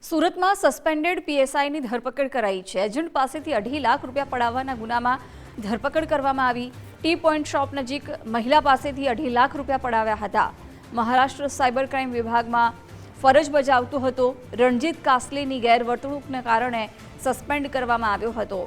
સુરતમાં સસ્પેન્ડેડ પીએસઆઈની ધરપકડ કરાઈ છે। એજન્ટ પાસેથી 2.5 લાખ રૂપિયા પડાવવાના ગુનામાં ધરપકડ કરવામાં આવી। ટી પોઈન્ટ શોપ નજીક મહિલા પાસેથી 2.5 લાખ રૂપિયા પડાવ્યા હતા। મહારાષ્ટ્ર સાયબર ક્રાઇમ વિભાગમાં ફરજ બજાવતો હતો રણજીત કાસલેની ગેરવર્તણૂકને કારણે સસ્પેન્ડ કરવામાં આવ્યો હતો।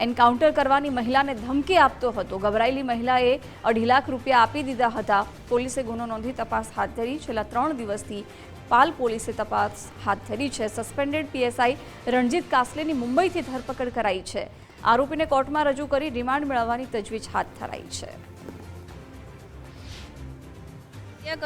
એન્કાઉન્ટર કરવાની મહિલાને ધમકી આપતો હતો। ગભરાયેલી મહિલાએ 2.5 લાખ રૂપિયા આપી દીધા હતા। પોલીસે ગુનો નોંધી તપાસ હાથ ધરી। છેલ્લા 3 દિવસથી પાલ પોલીસે તપાસ હાથ ધરી છે। સસ્પેન્ડેડ પીએસઆઈ રણજીત કાસલેની મુંબઈથી ધરપકડ કરાઈ છે। આરોપીને કોર્ટમાં રજૂ કરી રિમાન્ડ મેળવવાની તજવીજ હાથ ધરાઈ છે।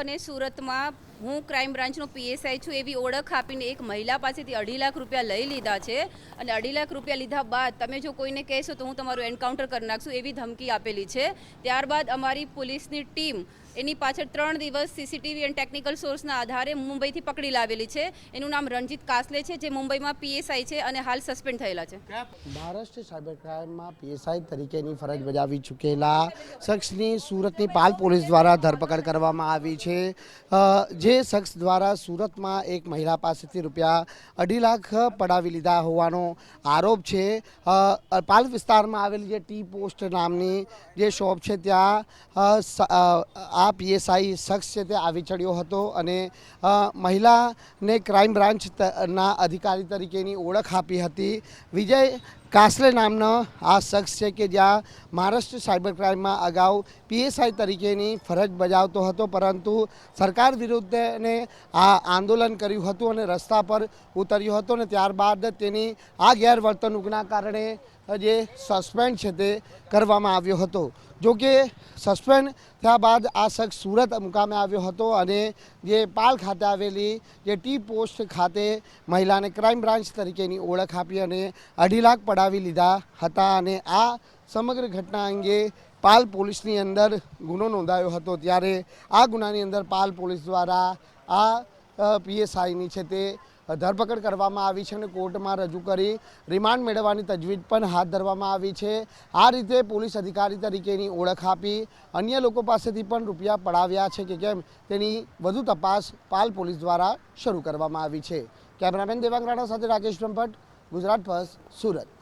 અને સુરતમાં હું ક્રાઇમ બ્રાન્ચનો પીએસઆઈ છું એવી ઓળખ આપીને એક મહિલા પાસેથી 2.5 લાખ રૂપિયા લઈ લીધા છે અને 2.5 લાખ રૂપિયા લીધા બાદ તમે જો કોઈને કહેશો તો હું તમારું એન્કાઉન્ટર કરી નાખશું એવી ધમકી આપેલી છે। ત્યારબાદ અમારી પોલીસની ટીમ એની પાછળ 3 દિવસ સીસીટીવી અને ટેકનિકલ સોર્સના આધારે મુંબઈથી પકડી લાવેલી છે। એનું નામ રણજીત કાસલે છે જે મુંબઈમાં પીએસઆઈ છે અને હાલ સસ્પેન્ડ થયેલા છે। મહારાષ્ટ્ર સાયબર ક્રાઇમમાં પીએસઆઈ તરીકેની ફરજ બજાવી ચૂકેલા શખ્સની સુરતની પાલ પોલીસ દ્વારા ધરપકડ કરવામાં આવી છે। જે શખ્સ દ્વારા સુરતમાં એક મહિલા પાસેથી રૂપિયા 2.5 લાખ પડાવી લીધા હોવાનો આરોપ છે। પાલ વિસ્તારમાં આવેલી જે ટી પોસ્ટ નામની જે શોપ છે ત્યાં આ પીએસઆઈ શખ્સ છે તે આવી ચડ્યો હતો અને મહિલાને ક્રાઇમ બ્રાન્ચના અધિકારી તરીકેની ઓળખ આપી હતી। વિજય કાસલે નામનો આ શખ્સ છે કે જ્યાં મહારાષ્ટ્ર સાયબર ક્રાઇમમાં અગાઉ પીએસઆઈ તરીકેની ફરજ બજાવતો હતો, પરંતુ સરકાર વિરુદ્ધ એને આ આંદોલન કર્યું હતું અને રસ્તા પર ઉતર્યો હતો અને ત્યારબાદ તેની આ ગેરવર્તણૂકના કારણે જે સસ્પેન્ડ છે તે કરવામાં આવ્યો હતો। જો કે સસ્પેન્ડ થયા બાદ આ શખ્સ સુરત મુકામે આવ્યો હતો અને જે પાલ ખાતે આવેલી જે ટી પોસ્ટ ખાતે મહિલાને ક્રાઇમ બ્રાન્ચ તરીકેની ઓળખ આપી અને 2.5 લાખ પડાવી લીધા હતા અને આ સમગ્ર ઘટના અંગે પાલ પોલીસની અંદર ગુનો નોંધાયો હતો। ત્યારે આ ગુનાની અંદર પાલ પોલીસ દ્વારા આ પીએસઆઈની છે તે ધરપકડ કરવામાં આવી છે અને કોર્ટમાં રજૂ કરી રિમાન્ડ મેળવવાની તજવીજ પણ હાથ ધરવામાં આવી છે। આ રીતે પોલીસ અધિકારી તરીકેની ઓળખ આપી અન્ય લોકો પાસેથી પણ રૂપિયા પડાવ્યા છે કે કેમ તેની વધુ તપાસ પાલ પોલીસ દ્વારા શરૂ કરવામાં આવી છે। કેમેરામેન દેવાંગ રાણા સાથે રાકેશ બ્રહ્મભટ્ટ, ગુજરાત ફર્સ્ટ, સુરત।